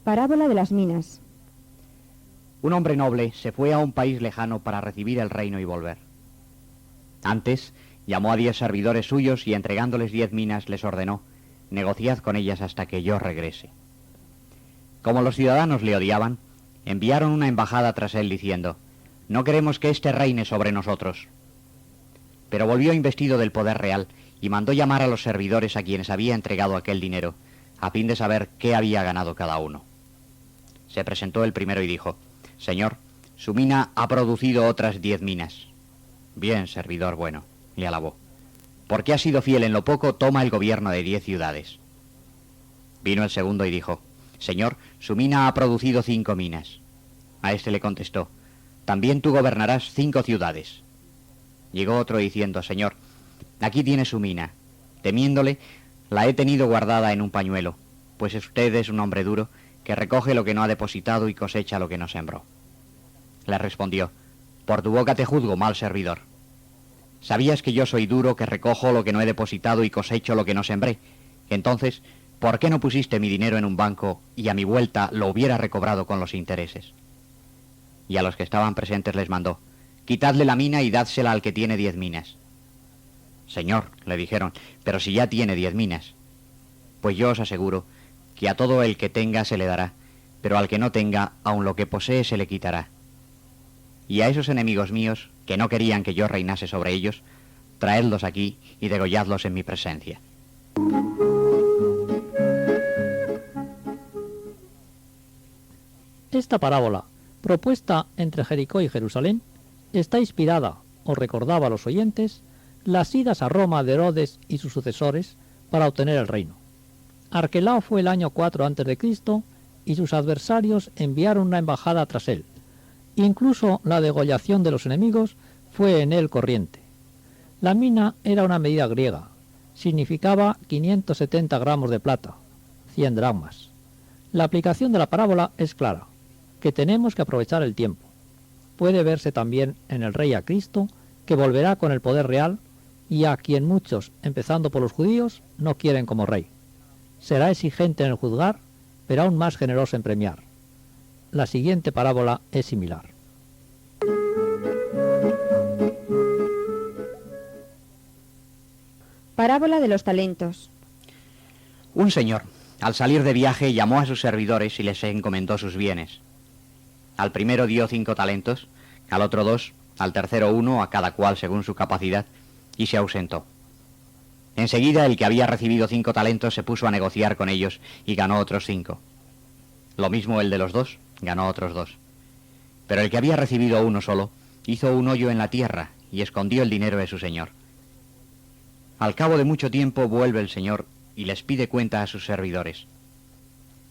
Parábola de las minas. Un hombre noble se fue a un país lejano para recibir el reino y volver. Antes llamó a 10 servidores suyos y entregándoles 10 minas les ordenó: negociad con ellas hasta que yo regrese. Como los ciudadanos le odiaban, enviaron una embajada tras él diciendo: no queremos que éste reine sobre nosotros. Pero volvió investido del poder real y mandó llamar a los servidores a quienes había entregado aquel dinero, a fin de saber qué había ganado cada uno. Se presentó el primero y dijo: Señor, su mina ha producido otras 10 minas. Bien, servidor bueno, le alabó. Porque has sido fiel en lo poco, toma el gobierno de 10 ciudades. Vino el segundo y dijo: Señor, su mina ha producido 5 minas. A este le contestó: también tú gobernarás 5 ciudades. Llegó otro diciendo: Señor, aquí tiene su mina. Temiéndole, la he tenido guardada en un pañuelo, pues usted es un hombre duro, que recoge lo que no ha depositado y cosecha lo que no sembró. Le respondió: por tu boca te juzgo, mal servidor. ¿Sabías que yo soy duro, que recojo lo que no he depositado y cosecho lo que no sembré? Entonces, ¿por qué no pusiste mi dinero en un banco y a mi vuelta lo hubiera recobrado con los intereses? Y a los que estaban presentes les mandó: quitadle la mina y dádsela al que tiene 10 minas. Señor, le dijeron, pero si ya tiene 10 minas. Pues yo os aseguro que a todo el que tenga se le dará, pero al que no tenga, aun lo que posee se le quitará. Y a esos enemigos míos, que no querían que yo reinase sobre ellos, traedlos aquí y degolladlos en mi presencia. Esta parábola, propuesta entre Jericó y Jerusalén, está inspirada, o recordaba a los oyentes, las idas a Roma de Herodes y sus sucesores para obtener el reino. Arquelao fue el año 4 a.C. y sus adversarios enviaron una embajada tras él. Incluso la degollación de los enemigos fue en él corriente. La mina era una medida griega. Significaba 570 gramos de plata, 100 dracmas. La aplicación de la parábola es clara, que tenemos que aprovechar el tiempo. Puede verse también en el Rey a Cristo, que volverá con el poder real y a quien muchos, empezando por los judíos, no quieren como rey. Será exigente en el juzgar, pero aún más generoso en premiar. La siguiente parábola es similar. Parábola de los talentos. Un señor, al salir de viaje, llamó a sus servidores y les encomendó sus bienes. Al primero dio 5 talentos, al otro 2, al tercero 1, a cada cual según su capacidad, y se ausentó. Enseguida el que había recibido 5 talentos se puso a negociar con ellos y ganó otros 5. Lo mismo el de los 2, ganó otros 2. Pero el que había recibido 1 solo, hizo un hoyo en la tierra y escondió el dinero de su señor. Al cabo de mucho tiempo vuelve el señor y les pide cuenta a sus servidores.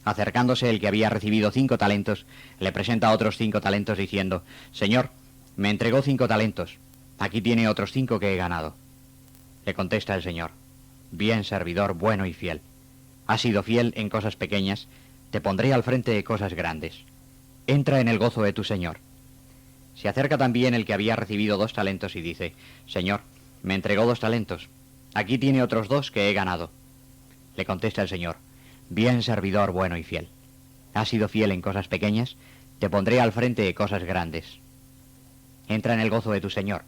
Acercándose el que había recibido 5 talentos, le presenta otros 5 talentos diciendo: Señor, me entregó 5 talentos, aquí tiene otros 5 que he ganado. Le contesta el señor: bien, servidor bueno y fiel. Has sido fiel en cosas pequeñas, te pondré al frente de cosas grandes. Entra en el gozo de tu señor. Se acerca también el que había recibido 2 talentos y dice: Señor, me entregó 2 talentos, aquí tiene otros 2 que he ganado. Le contesta el señor: bien, servidor bueno y fiel. Has sido fiel en cosas pequeñas, te pondré al frente de cosas grandes. Entra en el gozo de tu señor.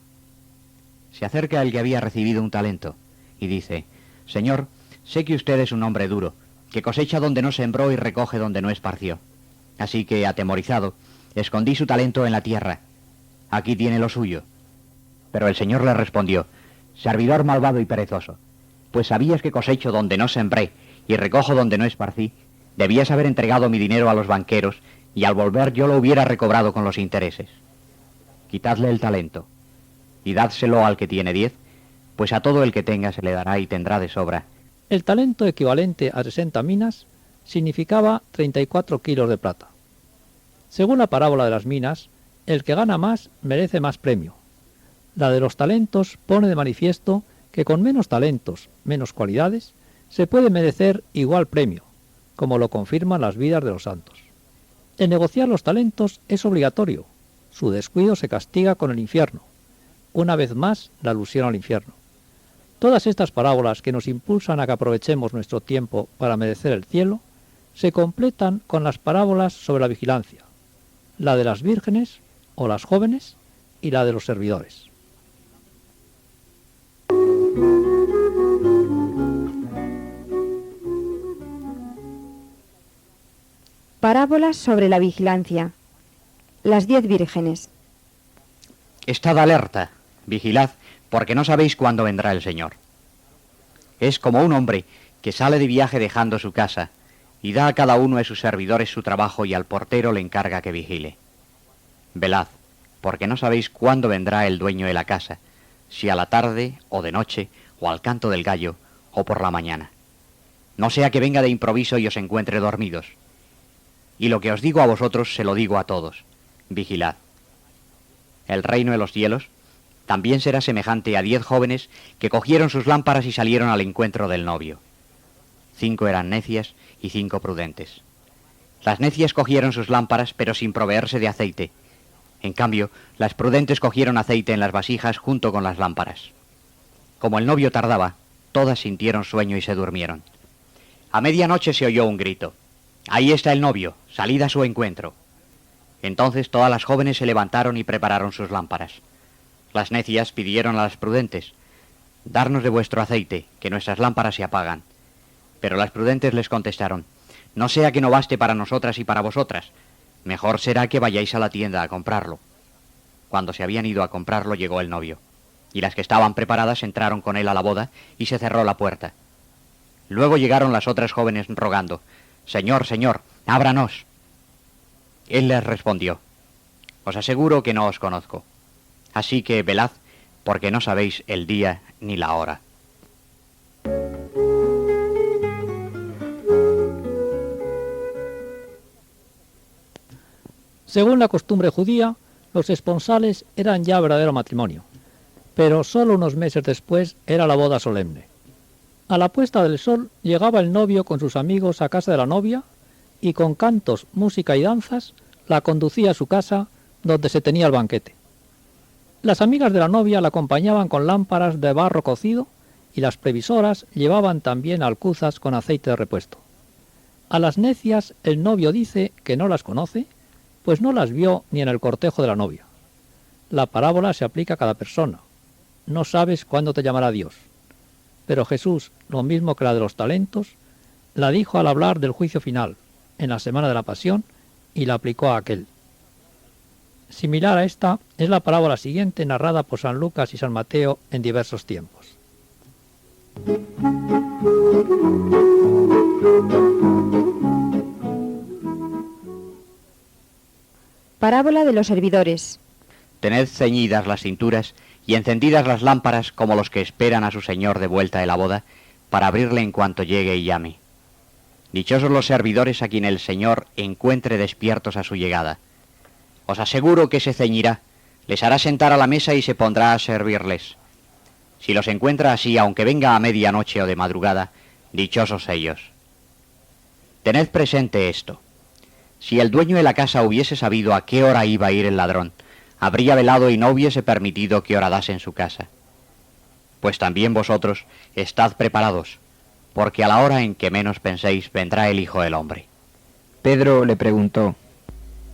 Se acerca el que había recibido un talento y dice: Señor, sé que usted es un hombre duro, que cosecha donde no sembró y recoge donde no esparció. Así que, atemorizado, escondí su talento en la tierra. Aquí tiene lo suyo. Pero el señor le respondió: servidor malvado y perezoso, pues sabías que cosecho donde no sembré y recojo donde no esparcí, debías haber entregado mi dinero a los banqueros y al volver yo lo hubiera recobrado con los intereses. Quitadle el talento y dádselo al que tiene 10, pues a todo el que tenga se le dará y tendrá de sobra. El talento equivalente a 60 minas significaba 34 kilos de plata. Según la parábola de las minas, el que gana más merece más premio. La de los talentos pone de manifiesto que con menos talentos, menos cualidades, se puede merecer igual premio, como lo confirman las vidas de los santos. El negociar los talentos es obligatorio. Su descuido se castiga con el infierno. Una vez más, la alusión al infierno. Todas estas parábolas que nos impulsan a que aprovechemos nuestro tiempo para merecer el cielo, se completan con las parábolas sobre la vigilancia, la de las vírgenes o las jóvenes y la de los servidores. Parábolas sobre la vigilancia. Las 10 vírgenes. Estad alerta, vigilad, porque no sabéis cuándo vendrá el Señor. Es como un hombre que sale de viaje dejando su casa, y da a cada uno de sus servidores su trabajo y al portero le encarga que vigile. Velad, porque no sabéis cuándo vendrá el dueño de la casa, si a la tarde, o de noche, o al canto del gallo, o por la mañana. No sea que venga de improviso y os encuentre dormidos. Y lo que os digo a vosotros se lo digo a todos. Vigilad. El reino de los cielos también será semejante a 10 jóvenes que cogieron sus lámparas y salieron al encuentro del novio. 5 eran necias y 5 prudentes. Las necias cogieron sus lámparas, pero sin proveerse de aceite. En cambio, las prudentes cogieron aceite en las vasijas junto con las lámparas. Como el novio tardaba, todas sintieron sueño y se durmieron. A medianoche se oyó un grito. «Ahí está el novio, salid a su encuentro». Entonces todas las jóvenes se levantaron y prepararon sus lámparas. Las necias pidieron a las prudentes: «Darnos de vuestro aceite, que nuestras lámparas se apagan». Pero las prudentes les contestaron: «No sea que no baste para nosotras y para vosotras. Mejor será que vayáis a la tienda a comprarlo». Cuando se habían ido a comprarlo llegó el novio, y las que estaban preparadas entraron con él a la boda y se cerró la puerta. Luego llegaron las otras jóvenes rogando: «Señor, Señor, ábranos». Él les respondió: «Os aseguro que no os conozco. Así que velad, porque no sabéis el día ni la hora». Según la costumbre judía, los esponsales eran ya verdadero matrimonio, pero solo unos meses después era la boda solemne. A la puesta del sol llegaba el novio con sus amigos a casa de la novia y con cantos, música y danzas la conducía a su casa donde se tenía el banquete. Las amigas de la novia la acompañaban con lámparas de barro cocido y las previsoras llevaban también alcuzas con aceite de repuesto. A las necias el novio dice que no las conoce, pues no las vio ni en el cortejo de la novia. La parábola se aplica a cada persona. No sabes cuándo te llamará Dios. Pero Jesús, lo mismo que la de los talentos, la dijo al hablar del juicio final, en la semana de la pasión, y la aplicó a aquel. Similar a esta es la parábola siguiente narrada por San Lucas y San Mateo en diversos tiempos. Parábola de los servidores. Tened ceñidas las cinturas y encendidas las lámparas como los que esperan a su señor de vuelta de la boda, para abrirle en cuanto llegue y llame. Dichosos los servidores a quien el Señor encuentre despiertos a su llegada. Os aseguro que se ceñirá, les hará sentar a la mesa y se pondrá a servirles. Si los encuentra así, aunque venga a medianoche o de madrugada, dichosos ellos. Tened presente esto. Si el dueño de la casa hubiese sabido a qué hora iba a ir el ladrón, habría velado y no hubiese permitido que horadase en su casa. Pues también vosotros estad preparados, porque a la hora en que menos penséis vendrá el Hijo del Hombre. Pedro le preguntó: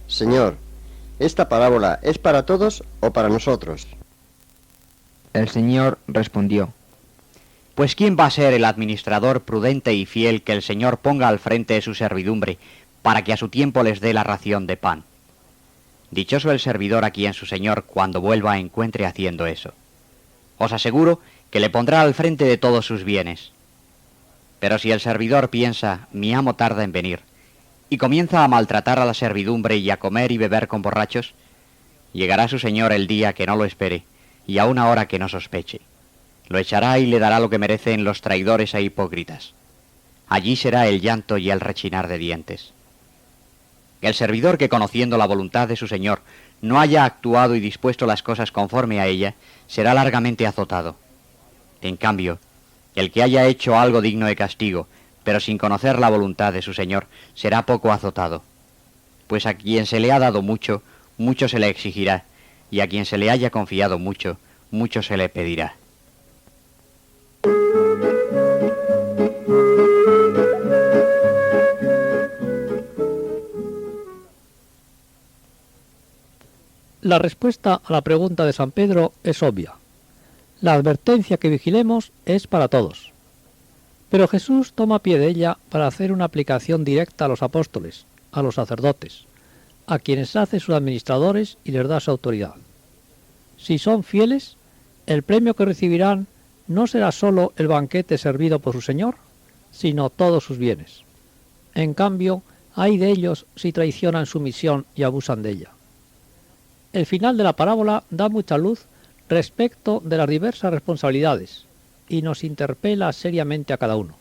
Señor, ¿esta parábola es para todos o para nosotros? El Señor respondió: Pues ¿quién va a ser el administrador prudente y fiel que el Señor ponga al frente de su servidumbre para que a su tiempo les dé la ración de pan? Dichoso el servidor a quien su Señor cuando vuelva encuentre haciendo eso. Os aseguro que le pondrá al frente de todos sus bienes. Pero si el servidor piensa, mi amo tarda en venir, y comienza a maltratar a la servidumbre y a comer y beber con borrachos, llegará su Señor el día que no lo espere, y a una hora que no sospeche. Lo echará y le dará lo que merecen los traidores e hipócritas. Allí será el llanto y el rechinar de dientes. El servidor que, conociendo la voluntad de su Señor, no haya actuado y dispuesto las cosas conforme a ella, será largamente azotado. En cambio, el que haya hecho algo digno de castigo, pero sin conocer la voluntad de su Señor, será poco azotado. Pues a quien se le ha dado mucho, mucho se le exigirá, y a quien se le haya confiado mucho, mucho se le pedirá. La respuesta a la pregunta de San Pedro es obvia. La advertencia que vigilemos es para todos. Pero Jesús toma pie de ella para hacer una aplicación directa a los apóstoles, a los sacerdotes, a quienes hace sus administradores y les da su autoridad. Si son fieles, el premio que recibirán no será sólo el banquete servido por su Señor, sino todos sus bienes. En cambio, ay de ellos si traicionan su misión y abusan de ella. El final de la parábola da mucha luz respecto de las diversas responsabilidades y nos interpela seriamente a cada uno.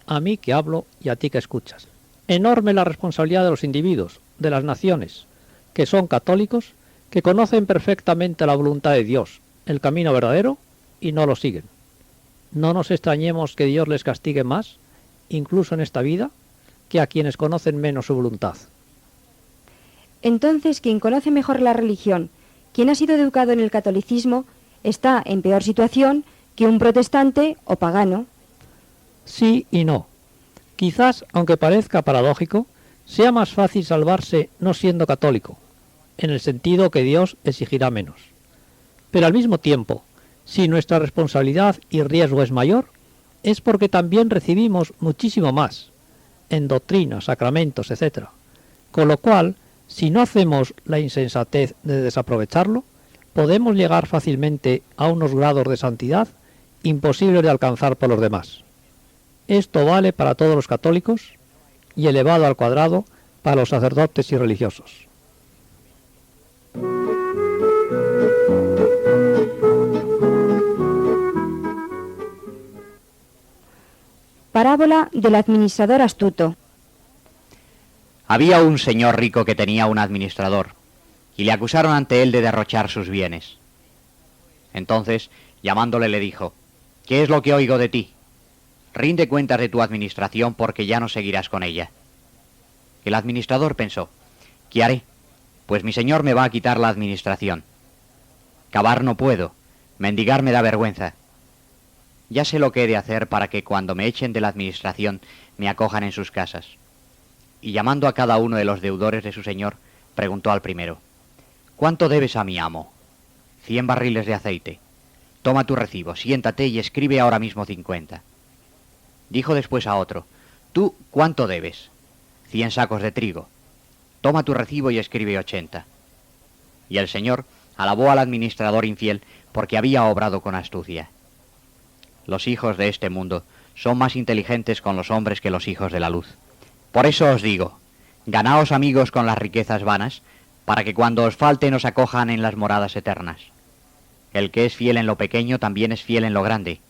A mí que hablo y a ti que escuchas. Enorme la responsabilidad de los individuos, de las naciones, que son católicos, que conocen perfectamente la voluntad de Dios, el camino verdadero, y no lo siguen. No nos extrañemos que Dios les castigue más, incluso en esta vida, que a quienes conocen menos su voluntad. Entonces, quien conoce mejor la religión, quien ha sido educado en el catolicismo, está en peor situación que un protestante o pagano. Sí y no. Quizás, aunque parezca paradójico, sea más fácil salvarse no siendo católico, en el sentido que Dios exigirá menos. Pero al mismo tiempo, si nuestra responsabilidad y riesgo es mayor, es porque también recibimos muchísimo más, en doctrina, sacramentos, etc. Con lo cual, si no hacemos la insensatez de desaprovecharlo, podemos llegar fácilmente a unos grados de santidad imposibles de alcanzar por los demás. Esto vale para todos los católicos y elevado al cuadrado para los sacerdotes y religiosos. Parábola del administrador astuto. Había un señor rico que tenía un administrador, y le acusaron ante él de derrochar sus bienes. Entonces, llamándole, le dijo: «¿Qué es lo que oigo de ti? Rinde cuentas de tu administración, porque ya no seguirás con ella». El administrador pensó: «¿Qué haré? Pues mi señor me va a quitar la administración. Cavar no puedo, mendigar me da vergüenza. Ya sé lo que he de hacer para que cuando me echen de la administración me acojan en sus casas». Y llamando a cada uno de los deudores de su señor, preguntó al primero: «¿Cuánto debes a mi amo?». 100 barriles de aceite. Toma tu recibo, siéntate y escribe ahora mismo 50. Dijo después a otro: «¿Tú cuánto debes?». 100 sacos de trigo. Toma tu recibo y escribe 80. Y el señor alabó al administrador infiel porque había obrado con astucia. Los hijos de este mundo son más inteligentes con los hombres que los hijos de la luz. Por eso os digo, ganaos amigos con las riquezas vanas, para que cuando os falten os acojan en las moradas eternas. El que es fiel en lo pequeño también es fiel en lo grande,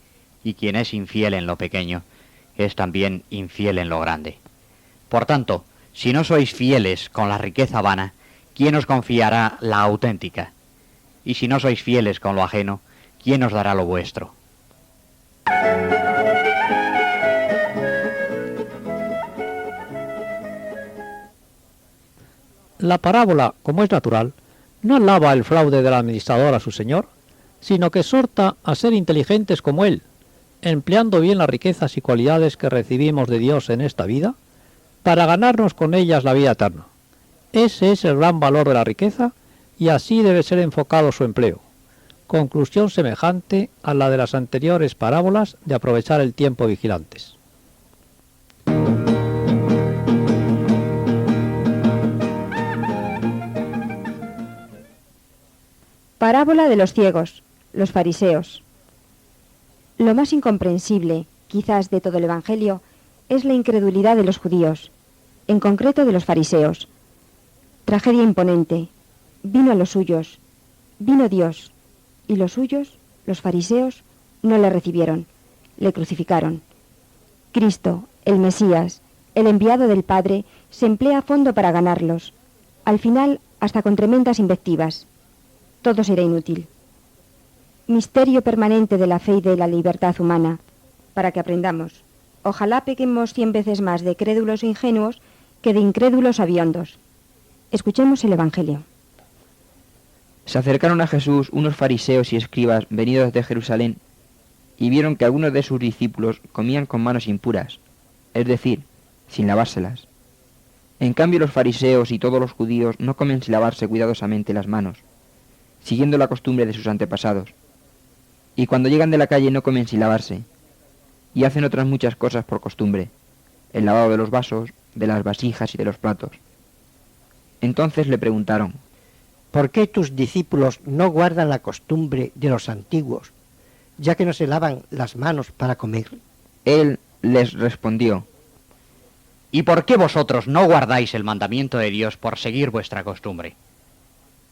y quien es infiel en lo pequeño es también infiel en lo grande. Por tanto, si no sois fieles con la riqueza vana, ¿quién os confiará la auténtica? Y si no sois fieles con lo ajeno, ¿quién os dará lo vuestro? La parábola, como es natural, no alaba el fraude del administrador a su señor, sino que exhorta a ser inteligentes como él, empleando bien las riquezas y cualidades que recibimos de Dios en esta vida, para ganarnos con ellas la vida eterna. Ese es el gran valor de la riqueza, y así debe ser enfocado su empleo. Conclusión semejante a la de las anteriores parábolas de aprovechar el tiempo vigilantes. Parábola de los ciegos, los fariseos. Lo más incomprensible, quizás, de todo el Evangelio, es la incredulidad de los judíos, en concreto de los fariseos. Tragedia imponente. Vino a los suyos, vino Dios, y los suyos, los fariseos, no le recibieron, le crucificaron. Cristo, el Mesías, el enviado del Padre, se emplea a fondo para ganarlos, al final hasta con tremendas invectivas. Todo será inútil. Misterio permanente de la fe y de la libertad humana, para que aprendamos. Ojalá pequemos 100 veces más de crédulos e ingenuos que de incrédulos aviondos. Escuchemos el Evangelio. Se acercaron a Jesús unos fariseos y escribas venidos de Jerusalén, y vieron que algunos de sus discípulos comían con manos impuras, es decir, sin lavárselas. En cambio los fariseos y todos los judíos no comen sin lavarse cuidadosamente las manos, siguiendo la costumbre de sus antepasados. Y cuando llegan de la calle no comen sin lavarse, y hacen otras muchas cosas por costumbre, el lavado de los vasos, de las vasijas y de los platos. Entonces le preguntaron: ¿por qué tus discípulos no guardan la costumbre de los antiguos, ya que no se lavan las manos para comer? Él les respondió: ¿y por qué vosotros no guardáis el mandamiento de Dios por seguir vuestra costumbre?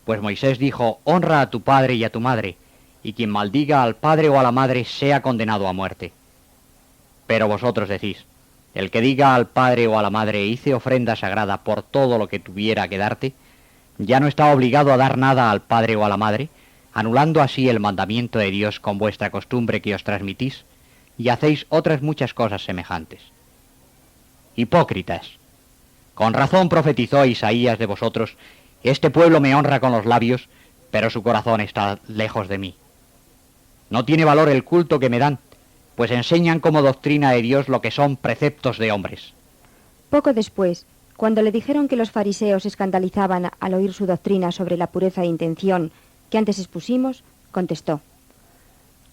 Pues Moisés dijo: honra a tu padre y a tu madre, y quien maldiga al padre o a la madre sea condenado a muerte. Pero vosotros decís: el que diga al padre o a la madre: hice ofrenda sagrada por todo lo que tuviera que darte, ya no está obligado a dar nada al padre o a la madre, anulando así el mandamiento de Dios con vuestra costumbre que os transmitís, y hacéis otras muchas cosas semejantes. Hipócritas, con razón profetizó Isaías de vosotros: este pueblo me honra con los labios, pero su corazón está lejos de mí. No tiene valor el culto que me dan, pues enseñan como doctrina de Dios lo que son preceptos de hombres. Poco después, cuando le dijeron que los fariseos se escandalizaban al oír su doctrina sobre la pureza de intención que antes expusimos, contestó: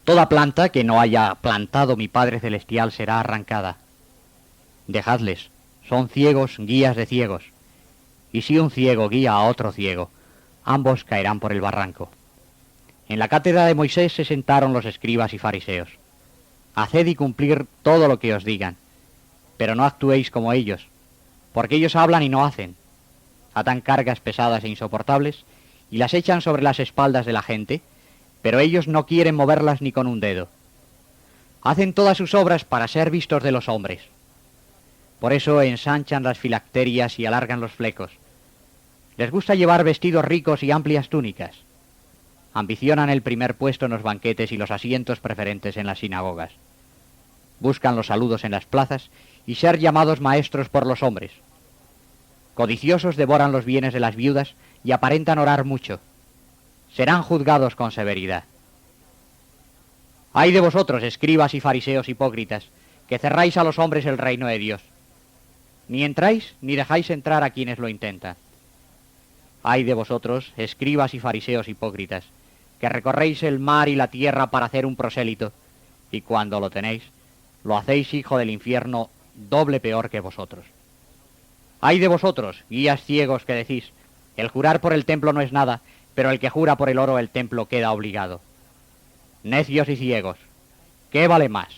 Toda planta que no haya plantado mi Padre Celestial será arrancada. Dejadles, son ciegos, guías de ciegos. Y si un ciego guía a otro ciego, ambos caerán por el barranco. En la cátedra de Moisés se sentaron los escribas y fariseos. Haced y cumplir todo lo que os digan, pero no actuéis como ellos, porque ellos hablan y no hacen. Atan cargas pesadas e insoportables y las echan sobre las espaldas de la gente, pero ellos no quieren moverlas ni con un dedo. Hacen todas sus obras para ser vistos de los hombres. Por eso ensanchan las filacterias y alargan los flecos. Les gusta llevar vestidos ricos y amplias túnicas. Ambicionan el primer puesto en los banquetes y los asientos preferentes en las sinagogas. Buscan los saludos en las plazas y ser llamados maestros por los hombres. Codiciosos devoran los bienes de las viudas y aparentan orar mucho. Serán juzgados con severidad. Ay de vosotros, escribas y fariseos hipócritas, que cerráis a los hombres el reino de Dios. Ni entráis ni dejáis entrar a quienes lo intentan. Ay de vosotros, escribas y fariseos hipócritas, que recorréis el mar y la tierra para hacer un prosélito, y cuando lo tenéis, lo hacéis hijo del infierno, doble peor que vosotros. Ay de vosotros, guías ciegos, que decís: el jurar por el templo no es nada, pero el que jura por el oro el templo queda obligado. Necios y ciegos, ¿qué vale más,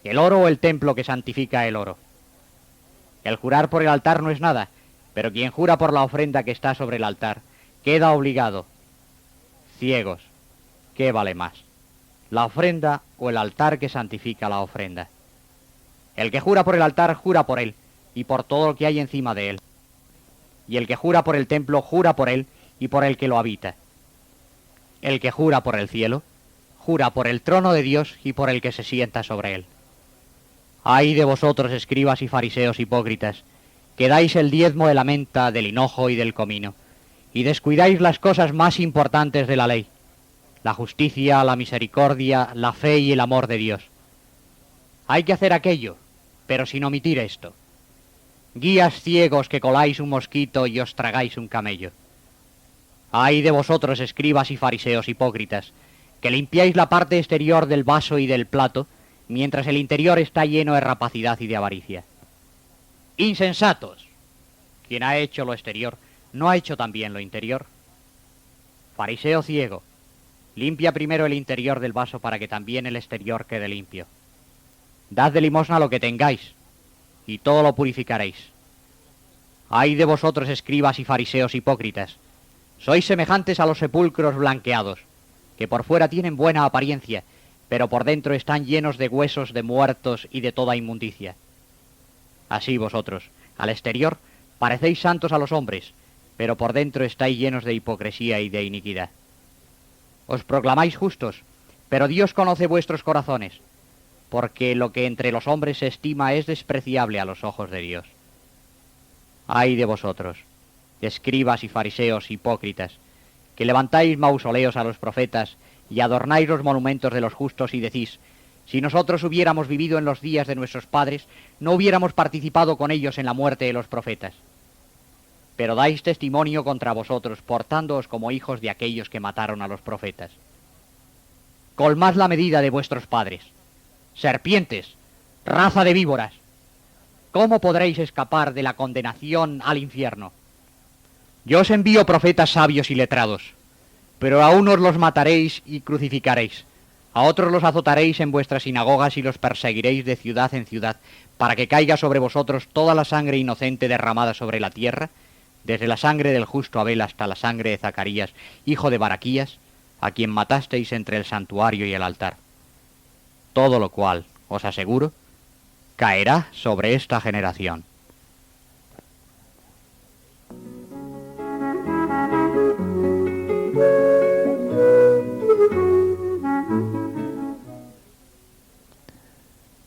el oro o el templo que santifica el oro? El jurar por el altar no es nada, pero quien jura por la ofrenda que está sobre el altar queda obligado. Ciegos, ¿qué vale más, la ofrenda o el altar que santifica la ofrenda? El que jura por el altar jura por él y por todo lo que hay encima de él. Y el que jura por el templo jura por él y por el que lo habita. El que jura por el cielo jura por el trono de Dios y por el que se sienta sobre él. Ay de vosotros, escribas y fariseos hipócritas, que dais el diezmo de la menta, del hinojo y del comino, y descuidáis las cosas más importantes de la ley: la justicia, la misericordia, la fe y el amor de Dios. Hay que hacer aquello, pero sin omitir esto. Guías ciegos que coláis un mosquito y os tragáis un camello. Ay de vosotros, escribas y fariseos hipócritas, que limpiáis la parte exterior del vaso y del plato, mientras el interior está lleno de rapacidad y de avaricia. Insensatos, quien ha hecho lo exterior, ¿no ha hecho también lo interior? Fariseo ciego, limpia primero el interior del vaso para que también el exterior quede limpio. Dad de limosna lo que tengáis, y todo lo purificaréis. Ay de vosotros, escribas y fariseos hipócritas, sois semejantes a los sepulcros blanqueados, que por fuera tienen buena apariencia, pero por dentro están llenos de huesos de muertos y de toda inmundicia. Así vosotros, al exterior, parecéis santos a los hombres, pero por dentro estáis llenos de hipocresía y de iniquidad. Os proclamáis justos, pero Dios conoce vuestros corazones, porque lo que entre los hombres se estima es despreciable a los ojos de Dios. Ay de vosotros, escribas y fariseos hipócritas, que levantáis mausoleos a los profetas y adornáis los monumentos de los justos y decís: si nosotros hubiéramos vivido en los días de nuestros padres, no hubiéramos participado con ellos en la muerte de los profetas. pero dais testimonio contra vosotros, portándoos como hijos de aquellos que mataron a los profetas. Colmad la medida de vuestros padres. Serpientes, raza de víboras, ¿cómo podréis escapar de la condenación al infierno? Yo os envío profetas sabios y letrados, pero a unos los mataréis y crucificaréis, a otros los azotaréis en vuestras sinagogas y los perseguiréis de ciudad en ciudad, para que caiga sobre vosotros toda la sangre inocente derramada sobre la tierra, desde la sangre del justo Abel hasta la sangre de Zacarías, hijo de Baraquías, a quien matasteis entre el santuario y el altar. Todo lo cual, os aseguro, caerá sobre esta generación.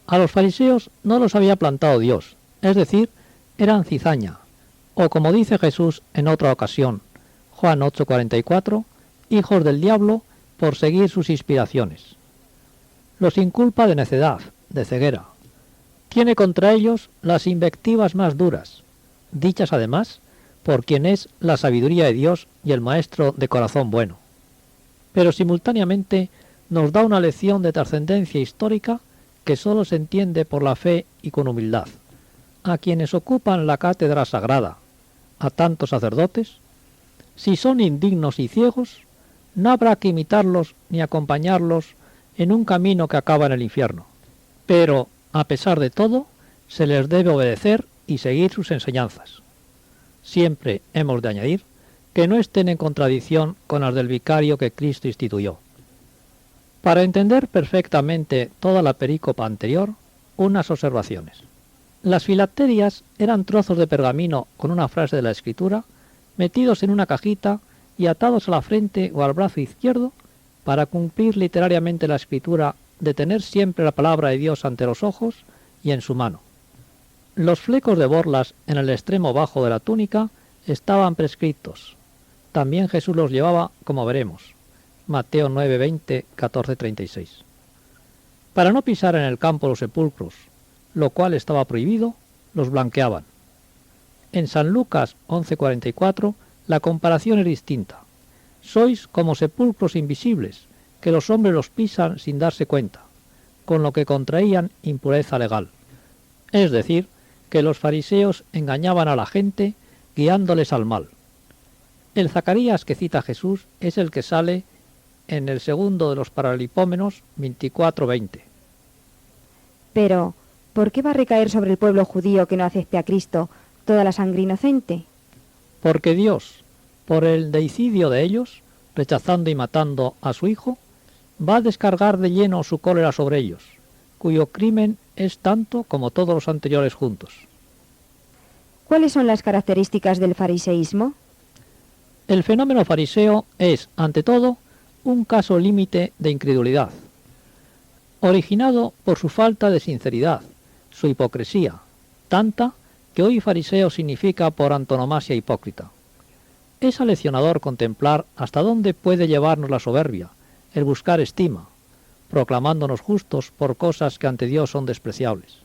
A los fariseos no los había plantado Dios, es decir, eran cizaña, o como dice Jesús en otra ocasión, Juan 8:44, hijos del diablo por seguir sus inspiraciones. Los inculpa de necedad, de ceguera. Tiene contra ellos las invectivas más duras, dichas además por quien es la sabiduría de Dios y el maestro de corazón bueno. Pero simultáneamente nos da una lección de trascendencia histórica que sólo se entiende por la fe y con humildad. A quienes ocupan la cátedra sagrada, a tantos sacerdotes, si son indignos y ciegos, no habrá que imitarlos ni acompañarlos en un camino que acaba en el infierno. Pero, a pesar de todo, se les debe obedecer y seguir sus enseñanzas. Siempre hemos de añadir que no estén en contradicción con las del vicario que Cristo instituyó. Para entender perfectamente toda la perícopa anterior, unas observaciones. Las filacterias eran trozos de pergamino con una frase de la Escritura, metidos en una cajita y atados a la frente o al brazo izquierdo para cumplir literariamente la Escritura de tener siempre la palabra de Dios ante los ojos y en su mano. Los flecos de borlas en el extremo bajo de la túnica estaban prescritos. También Jesús los llevaba, como veremos. Mateo 9, 20, 14, 36. Para no pisar en el campo los sepulcros, lo cual estaba prohibido, los blanqueaban. En San Lucas 11:44 la comparación es distinta. Sois como sepulcros invisibles, que los hombres los pisan sin darse cuenta, con lo que contraían impureza legal. Es decir, que los fariseos engañaban a la gente guiándoles al mal. El Zacarías que cita Jesús es el que sale en el segundo de los Paralipómenos 24:20. Pero, ¿por qué va a recaer sobre el pueblo judío que no acepte a Cristo toda la sangre inocente? Porque Dios, por el deicidio de ellos, rechazando y matando a su Hijo, va a descargar de lleno su cólera sobre ellos, cuyo crimen es tanto como todos los anteriores juntos. ¿Cuáles son las características del fariseísmo? El fenómeno fariseo es, ante todo, un caso límite de incredulidad, originado por su falta de sinceridad, su hipocresía, tanta que hoy fariseo significa por antonomasia hipócrita. Es aleccionador contemplar hasta dónde puede llevarnos la soberbia, el buscar estima, proclamándonos justos por cosas que ante Dios son despreciables.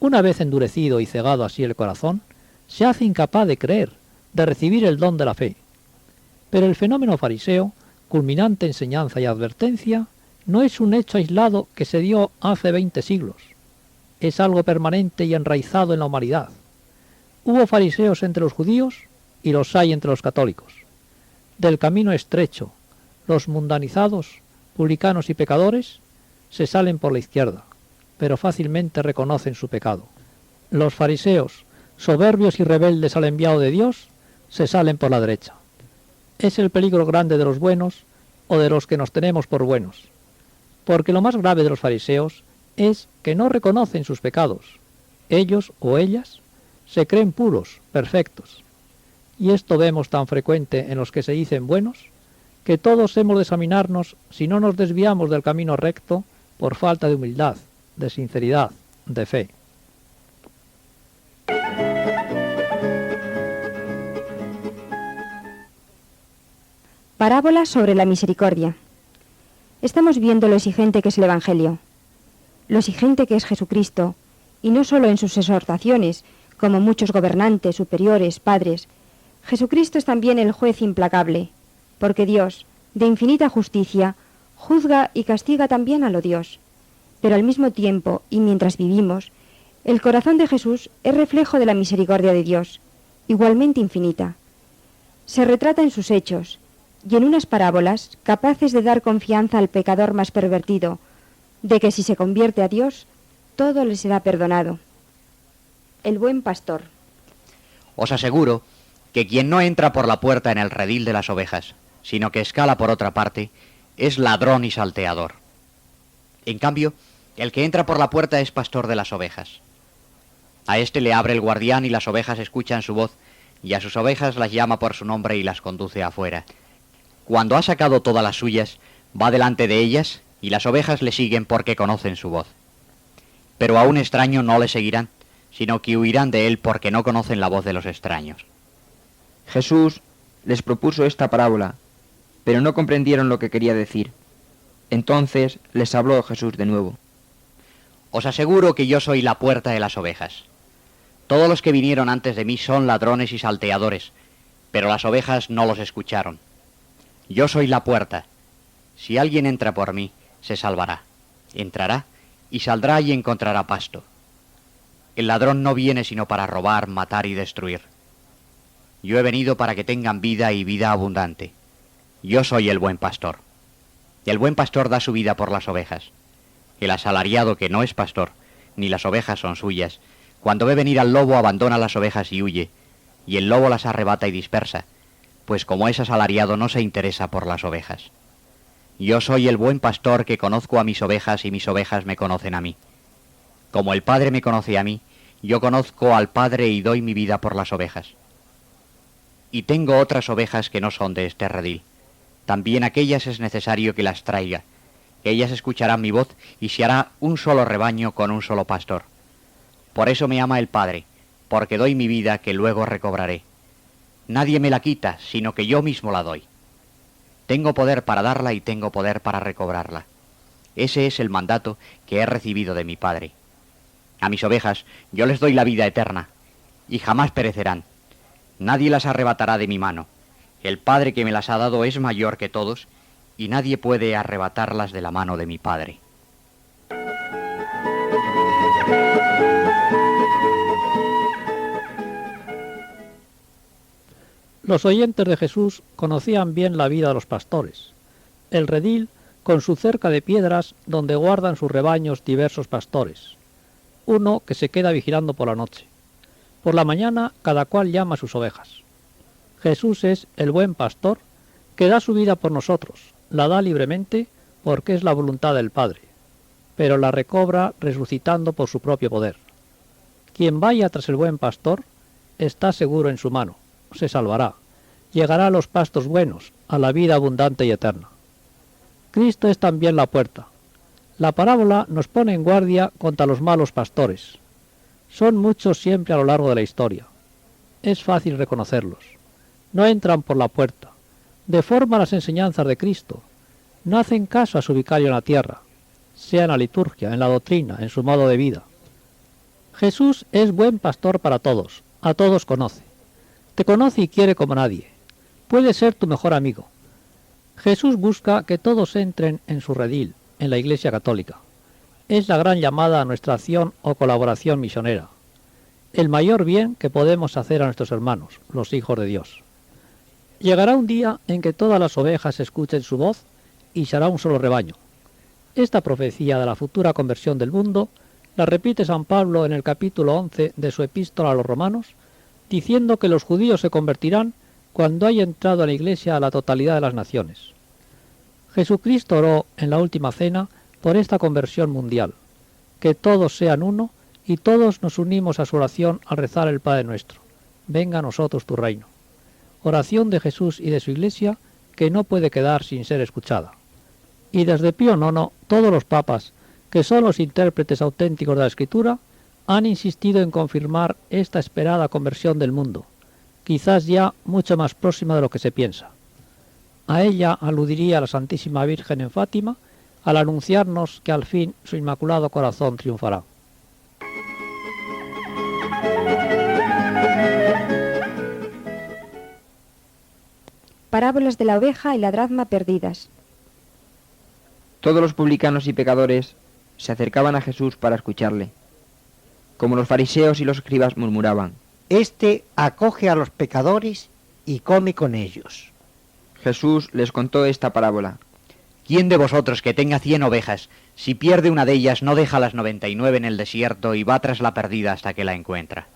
Una vez endurecido y cegado así el corazón, se hace incapaz de creer, de recibir el don de la fe. Pero el fenómeno fariseo, culminante enseñanza y advertencia, no es un hecho aislado que se dio hace 20 siglos. Es algo permanente y enraizado en la humanidad. Hubo fariseos entre los judíos y los hay entre los católicos. Del camino estrecho, los mundanizados, publicanos y pecadores, se salen por la izquierda, pero fácilmente reconocen su pecado. Los fariseos, soberbios y rebeldes al enviado de Dios, se salen por la derecha. Es el peligro grande de los buenos o de los que nos tenemos por buenos, porque lo más grave de los fariseos es que no reconocen sus pecados. Ellos o ellas se creen puros, perfectos. Y esto vemos tan frecuente en los que se dicen buenos, que todos hemos de examinarnos si no nos desviamos del camino recto por falta de humildad, de sinceridad, de fe. Parábola sobre la misericordia. Estamos viendo lo exigente que es el Evangelio, lo exigente que es Jesucristo, y no solo en sus exhortaciones, como muchos gobernantes, superiores, padres, Jesucristo es también el juez implacable, porque Dios, de infinita justicia, juzga y castiga también a lo Dios. Pero al mismo tiempo, y mientras vivimos, el corazón de Jesús es reflejo de la misericordia de Dios, igualmente infinita. Se retrata en sus hechos, y en unas parábolas capaces de dar confianza al pecador más pervertido, de que si se convierte a Dios, todo le será perdonado. El buen pastor. Os aseguro que quien no entra por la puerta en el redil de las ovejas, sino que escala por otra parte, es ladrón y salteador. En cambio, el que entra por la puerta es pastor de las ovejas. A éste le abre el guardián y las ovejas escuchan su voz, y a sus ovejas las llama por su nombre y las conduce afuera. Cuando ha sacado todas las suyas, va delante de ellas, y las ovejas le siguen porque conocen su voz. Pero a un extraño no le seguirán, sino que huirán de él porque no conocen la voz de los extraños. Jesús les propuso esta parábola, pero no comprendieron lo que quería decir. Entonces les habló Jesús de nuevo. Os aseguro que yo soy la puerta de las ovejas. Todos los que vinieron antes de mí son ladrones y salteadores, pero las ovejas no los escucharon. Yo soy la puerta. Si alguien entra por mí, se salvará. Entrará y saldrá y encontrará pasto. El ladrón no viene sino para robar, matar y destruir. Yo he venido para que tengan vida y vida abundante. Yo soy el buen pastor. El buen pastor da su vida por las ovejas. El asalariado que no es pastor, ni las ovejas son suyas, cuando ve venir al lobo abandona las ovejas y huye, y el lobo las arrebata y dispersa, pues como es asalariado no se interesa por las ovejas. Yo soy el buen pastor que conozco a mis ovejas y mis ovejas me conocen a mí. Como el Padre me conoce a mí, yo conozco al Padre y doy mi vida por las ovejas. Y tengo otras ovejas que no son de este redil. También aquellas es necesario que las traiga. Ellas escucharán mi voz y se hará un solo rebaño con un solo pastor. Por eso me ama el Padre, porque doy mi vida que luego recobraré. Nadie me la quita, sino que yo mismo la doy. Tengo poder para darla y tengo poder para recobrarla. Ese es el mandato que he recibido de mi Padre. A mis ovejas yo les doy la vida eterna, y jamás perecerán. Nadie las arrebatará de mi mano. El Padre que me las ha dado es mayor que todos, y nadie puede arrebatarlas de la mano de mi Padre. Los oyentes de Jesús conocían bien la vida de los pastores. El redil con su cerca de piedras donde guardan sus rebaños diversos pastores. Uno que se queda vigilando por la noche. Por la mañana cada cual llama a sus ovejas. Jesús es el buen pastor que da su vida por nosotros, la da libremente porque es la voluntad del Padre, pero la recobra resucitando por su propio poder. Quien vaya tras el buen pastor está seguro en su mano, se salvará, llegará a los pastos buenos, a la vida abundante y eterna. Cristo es también la puerta. La parábola nos pone en guardia contra los malos pastores. Son muchos siempre a lo largo de la historia. Es fácil reconocerlos. No entran por la puerta, deforman las enseñanzas de Cristo, no hacen caso a su vicario en la tierra, sea en la liturgia, en la doctrina, en su modo de vida. Jesús es buen pastor para todos, a todos conoce. Te conoce y quiere como nadie. Puede ser tu mejor amigo. Jesús busca que todos entren en su redil, en la Iglesia Católica. Es la gran llamada a nuestra acción o colaboración misionera. El mayor bien que podemos hacer a nuestros hermanos, los hijos de Dios. Llegará un día en que todas las ovejas escuchen su voz y será un solo rebaño. Esta profecía de la futura conversión del mundo la repite San Pablo en el capítulo 11 de su epístola a los romanos, diciendo que los judíos se convertirán cuando haya entrado a la Iglesia a la totalidad de las naciones. Jesucristo oró en la última cena por esta conversión mundial, que todos sean uno y todos nos unimos a su oración al rezar el Padre Nuestro. Venga a nosotros tu reino. Oración de Jesús y de su Iglesia que no puede quedar sin ser escuchada. Y desde Pío IX, todos los papas, que son los intérpretes auténticos de la Escritura, han insistido en confirmar esta esperada conversión del mundo, quizás ya mucho más próxima de lo que se piensa. A ella aludiría la Santísima Virgen en Fátima al anunciarnos que al fin su Inmaculado Corazón triunfará. Parábolas de la oveja y la dracma perdidas. Todos los publicanos y pecadores se acercaban a Jesús para escucharle. Como los fariseos y los escribas murmuraban: Este acoge a los pecadores y come con ellos. Jesús les contó esta parábola. ¿Quién de vosotros que tenga 100 ovejas, si pierde una de ellas, no deja las 99 en el desierto y va tras la perdida hasta que la encuentra?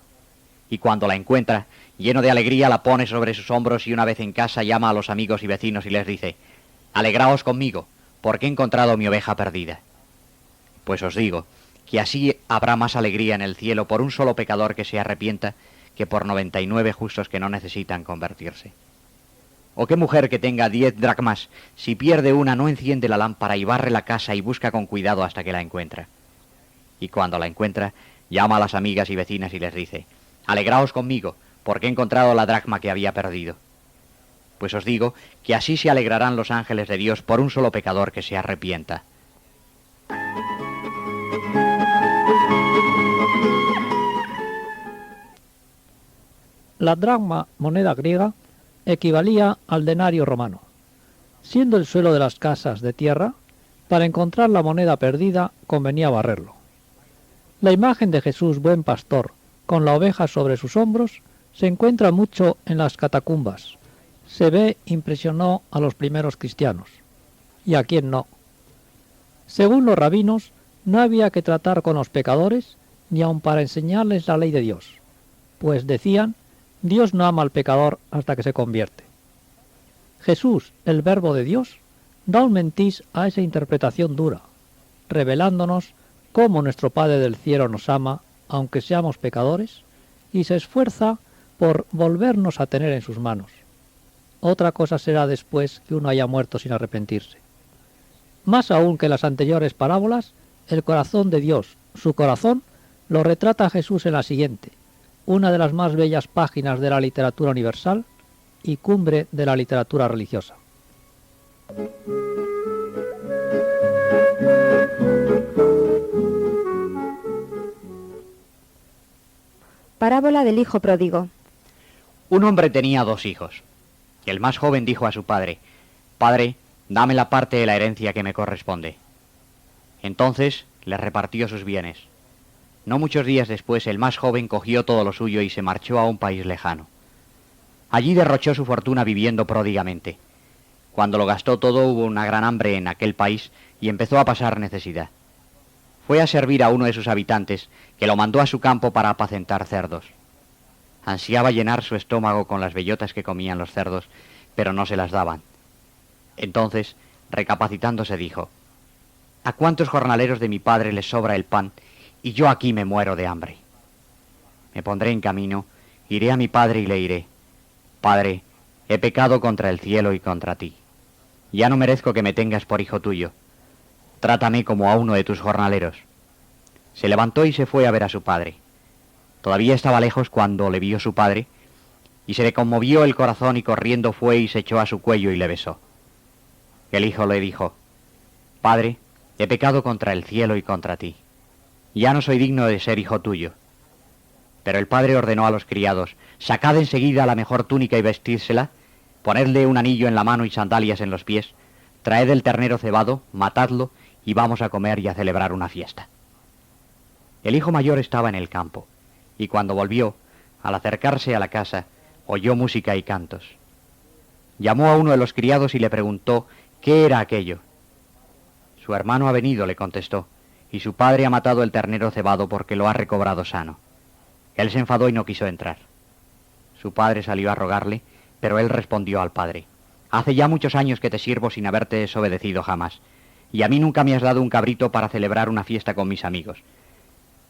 Y cuando la encuentra, lleno de alegría, la pone sobre sus hombros y una vez en casa llama a los amigos y vecinos y les dice: Alegraos conmigo, porque he encontrado mi oveja perdida. Pues os digo que así habrá más alegría en el cielo por un solo pecador que se arrepienta que por 99 justos que no necesitan convertirse. ¿O qué mujer que tenga 10 dracmas, si pierde una, no enciende la lámpara y barre la casa y busca con cuidado hasta que la encuentra? Y cuando la encuentra, llama a las amigas y vecinas y les dice: Alegraos conmigo, porque he encontrado la dracma que había perdido. Pues os digo que así se alegrarán los ángeles de Dios por un solo pecador que se arrepienta. La dracma, moneda griega, equivalía al denario romano. Siendo el suelo de las casas de tierra, para encontrar la moneda perdida convenía barrerlo. La imagen de Jesús buen pastor, con la oveja sobre sus hombros, se encuentra mucho en las catacumbas. Se ve impresionó a los primeros cristianos. ¿Y a quién no? Según los rabinos, no había que tratar con los pecadores, ni aun para enseñarles la ley de Dios, pues decían: Dios no ama al pecador hasta que se convierte. Jesús, el Verbo de Dios, da un mentís a esa interpretación dura, revelándonos cómo nuestro Padre del cielo nos ama, aunque seamos pecadores, y se esfuerza por volvernos a tener en sus manos. Otra cosa será después que uno haya muerto sin arrepentirse. Más aún que las anteriores parábolas, el corazón de Dios, su corazón, lo retrata Jesús en la siguiente, una de las más bellas páginas de la literatura universal y cumbre de la literatura religiosa. Parábola del hijo pródigo. Un hombre tenía 2 hijos. El más joven dijo a su padre: Padre, dame la parte de la herencia que me corresponde. Entonces le repartió sus bienes. No muchos días después, el más joven cogió todo lo suyo y se marchó a un país lejano. Allí derrochó su fortuna viviendo pródigamente. Cuando lo gastó todo, hubo una gran hambre en aquel país y empezó a pasar necesidad. Fue a servir a uno de sus habitantes, que lo mandó a su campo para apacentar cerdos. Ansiaba llenar su estómago con las bellotas que comían los cerdos, pero no se las daban. Entonces, recapacitándose, dijo: ¿A cuántos jornaleros de mi padre les sobra el pan, y yo aquí me muero de hambre? Me pondré en camino, iré a mi padre y le diré: Padre, he pecado contra el cielo y contra ti. Ya no merezco que me tengas por hijo tuyo. Trátame como a uno de tus jornaleros. Se levantó y se fue a ver a su padre. Todavía estaba lejos cuando le vio su padre, y se le conmovió el corazón y corriendo fue y se echó a su cuello y le besó. El hijo le dijo: Padre, he pecado contra el cielo y contra ti. Ya no soy digno de ser hijo tuyo. Pero el padre ordenó a los criados: Sacad enseguida la mejor túnica y vestírsela, ponedle un anillo en la mano y sandalias en los pies, traed el ternero cebado, matadlo, y vamos a comer y a celebrar una fiesta. El hijo mayor estaba en el campo, y cuando volvió, al acercarse a la casa, oyó música y cantos. Llamó a uno de los criados y le preguntó qué era aquello. Su hermano ha venido, le contestó, y su padre ha matado el ternero cebado porque lo ha recobrado sano. Él se enfadó y no quiso entrar. Su padre salió a rogarle, pero él respondió al padre: Hace ya muchos años que te sirvo sin haberte desobedecido jamás, y a mí nunca me has dado un cabrito para celebrar una fiesta con mis amigos.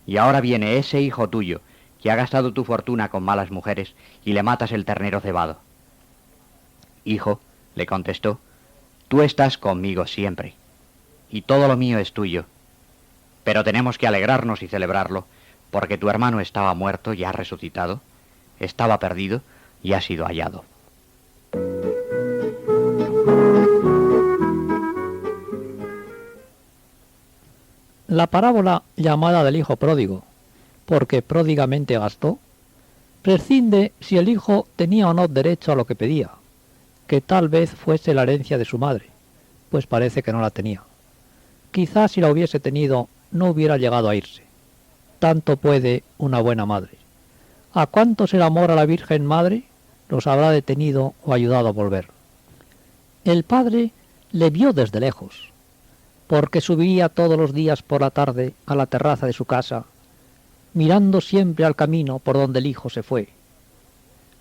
Y ahora viene ese hijo tuyo, que ha gastado tu fortuna con malas mujeres, y le matas el ternero cebado. Hijo, le contestó, tú estás conmigo siempre, y todo lo mío es tuyo. Pero tenemos que alegrarnos y celebrarlo, porque tu hermano estaba muerto y ha resucitado, estaba perdido y ha sido hallado. La parábola llamada del hijo pródigo, porque pródigamente gastó, prescinde si el hijo tenía o no derecho a lo que pedía, que tal vez fuese la herencia de su madre, pues parece que no la tenía. Quizás si la hubiese tenido no hubiera llegado a irse. Tanto puede una buena madre. ¿A cuántos el amor a la Virgen Madre los habrá detenido o ayudado a volver? El padre le vio desde lejos, porque subía todos los días por la tarde a la terraza de su casa, mirando siempre al camino por donde el hijo se fue.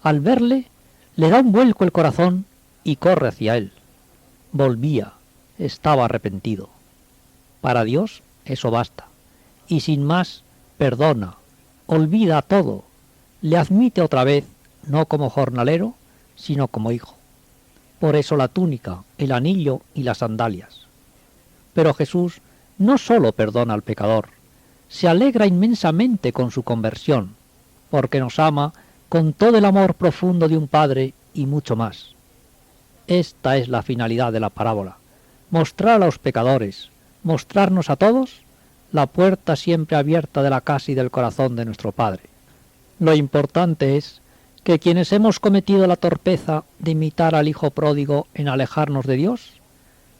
Al verle, le da un vuelco el corazón y corre hacia él. Volvía, estaba arrepentido. Para Dios eso basta, y sin más perdona, olvida todo, le admite otra vez, no como jornalero, sino como hijo. Por eso la túnica, el anillo y las sandalias. Pero Jesús no sólo perdona al pecador, se alegra inmensamente con su conversión, porque nos ama con todo el amor profundo de un padre y mucho más. Esta es la finalidad de la parábola, mostrar a los pecadores, mostrarnos a todos la puerta siempre abierta de la casa y del corazón de nuestro Padre. Lo importante es que quienes hemos cometido la torpeza de imitar al Hijo pródigo en alejarnos de Dios,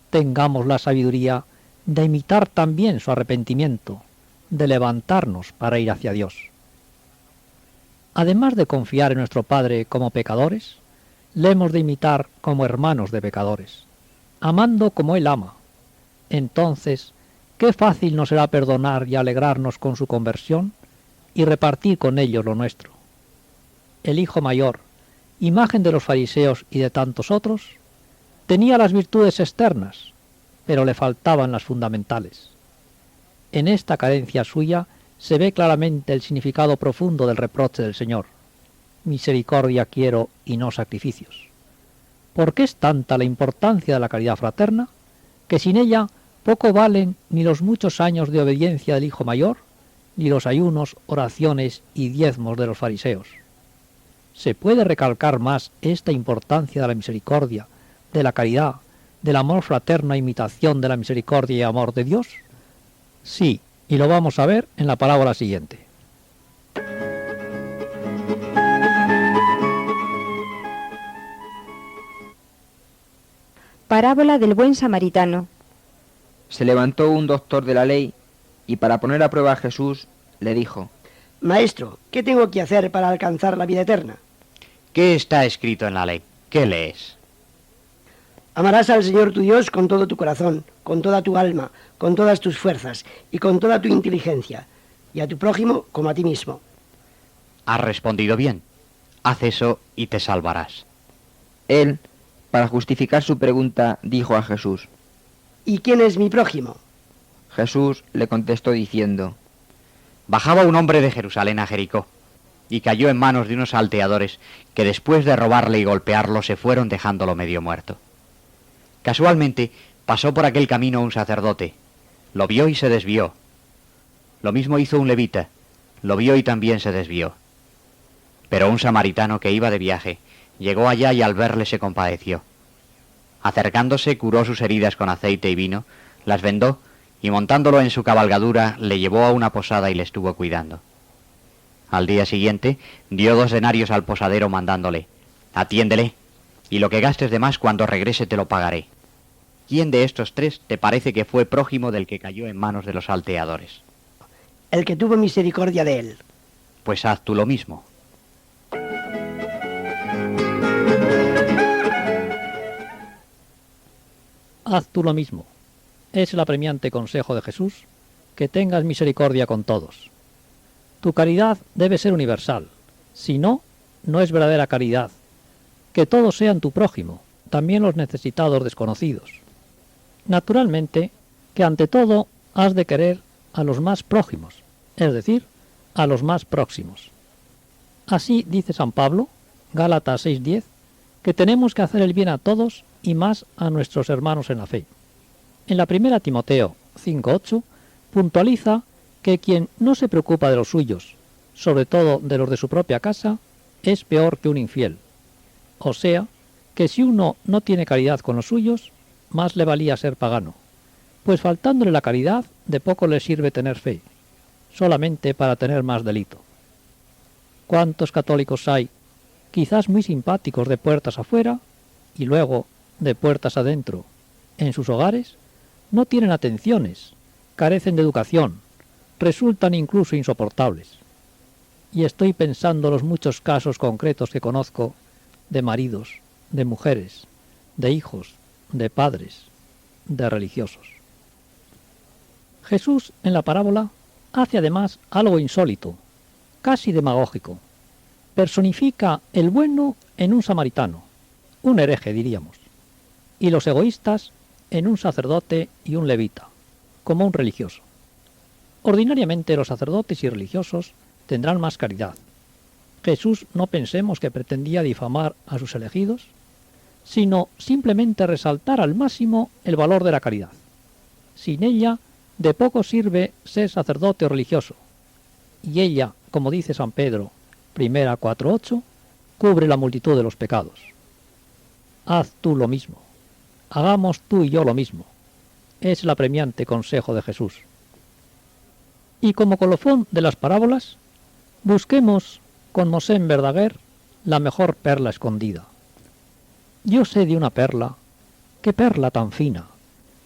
tengamos la sabiduría de imitar también su arrepentimiento, de levantarnos para ir hacia Dios. Además de confiar en nuestro Padre como pecadores, le hemos de imitar como hermanos de pecadores, amando como Él ama. Entonces, qué fácil nos será perdonar y alegrarnos con su conversión y repartir con ellos lo nuestro. El hijo mayor, imagen de los fariseos y de tantos otros, tenía las virtudes externas, pero le faltaban las fundamentales. En esta carencia suya se ve claramente el significado profundo del reproche del Señor. Misericordia quiero y no sacrificios. Porque es tanta la importancia de la caridad fraterna, que sin ella poco valen ni los muchos años de obediencia del hijo mayor, ni los ayunos, oraciones y diezmos de los fariseos. ¿Se puede recalcar más esta importancia de la misericordia, de la caridad, del amor fraterno e imitación de la misericordia y amor de Dios? Sí, y lo vamos a ver en la parábola siguiente. Parábola del buen samaritano. Se levantó un doctor de la ley y para poner a prueba a Jesús le dijo: Maestro, ¿qué tengo que hacer para alcanzar la vida eterna? ¿Qué está escrito en la ley? ¿Qué lees? Amarás al Señor tu Dios con todo tu corazón, con toda tu alma, con todas tus fuerzas y con toda tu inteligencia, y a tu prójimo como a ti mismo. Has respondido bien. Haz eso y te salvarás. Él, para justificar su pregunta, dijo a Jesús: ¿Y quién es mi prójimo? Jesús le contestó diciendo: Bajaba un hombre de Jerusalén a Jericó, y cayó en manos de unos salteadores que después de robarle y golpearlo se fueron dejándolo medio muerto. Casualmente pasó por aquel camino un sacerdote, lo vio y se desvió. Lo mismo hizo un levita, lo vio y también se desvió. Pero un samaritano que iba de viaje llegó allá y al verle se compadeció. Acercándose curó sus heridas con aceite y vino, las vendó y montándolo en su cabalgadura le llevó a una posada y le estuvo cuidando. Al día siguiente dio 2 denarios al posadero mandándole: atiéndele, y lo que gastes de más cuando regrese te lo pagaré. ¿Quién de estos 3 te parece que fue prójimo del que cayó en manos de los salteadores? El que tuvo misericordia de él. Pues haz tú lo mismo. Haz tú lo mismo. Es el apremiante consejo de Jesús, que tengas misericordia con todos. Tu caridad debe ser universal, si no, no es verdadera caridad. Que todos sean tu prójimo, también los necesitados desconocidos. Naturalmente, que ante todo has de querer a los más prójimos, es decir, a los más próximos. Así dice San Pablo, Gálatas 6:10, que tenemos que hacer el bien a todos y más a nuestros hermanos en la fe. En la primera Timoteo 5:8 puntualiza que quien no se preocupa de los suyos, sobre todo de los de su propia casa, es peor que un infiel. O sea, que si uno no tiene caridad con los suyos, más le valía ser pagano, pues faltándole la caridad, de poco le sirve tener fe, solamente para tener más delito. ¿Cuántos católicos hay, quizás muy simpáticos de puertas afuera, y luego de puertas adentro en sus hogares, no tienen atenciones, carecen de educación, resultan incluso insoportables. Y estoy pensando los muchos casos concretos que conozco de maridos, de mujeres, de hijos, de padres, de religiosos. Jesús en la parábola hace además algo insólito, casi demagógico. Personifica el bueno en un samaritano, un hereje diríamos, y los egoístas en un sacerdote y un levita, como un religioso. Ordinariamente los sacerdotes y religiosos tendrán más caridad. Jesús no pensemos que pretendía difamar a sus elegidos, sino simplemente resaltar al máximo el valor de la caridad. Sin ella, de poco sirve ser sacerdote o religioso, y ella, como dice San Pedro, 1:4:8, cubre la multitud de los pecados. Haz tú lo mismo, hagamos tú y yo lo mismo, es el apremiante consejo de Jesús. Y como colofón de las parábolas, busquemos con Mosén Verdaguer la mejor perla escondida. Yo sé de una perla, qué perla tan fina.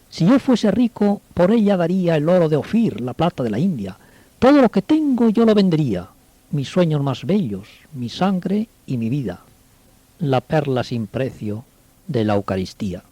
Si yo fuese rico, por ella daría el oro de Ofir, la plata de la India. Todo lo que tengo yo lo vendería, mis sueños más bellos, mi sangre y mi vida. La perla sin precio de la Eucaristía.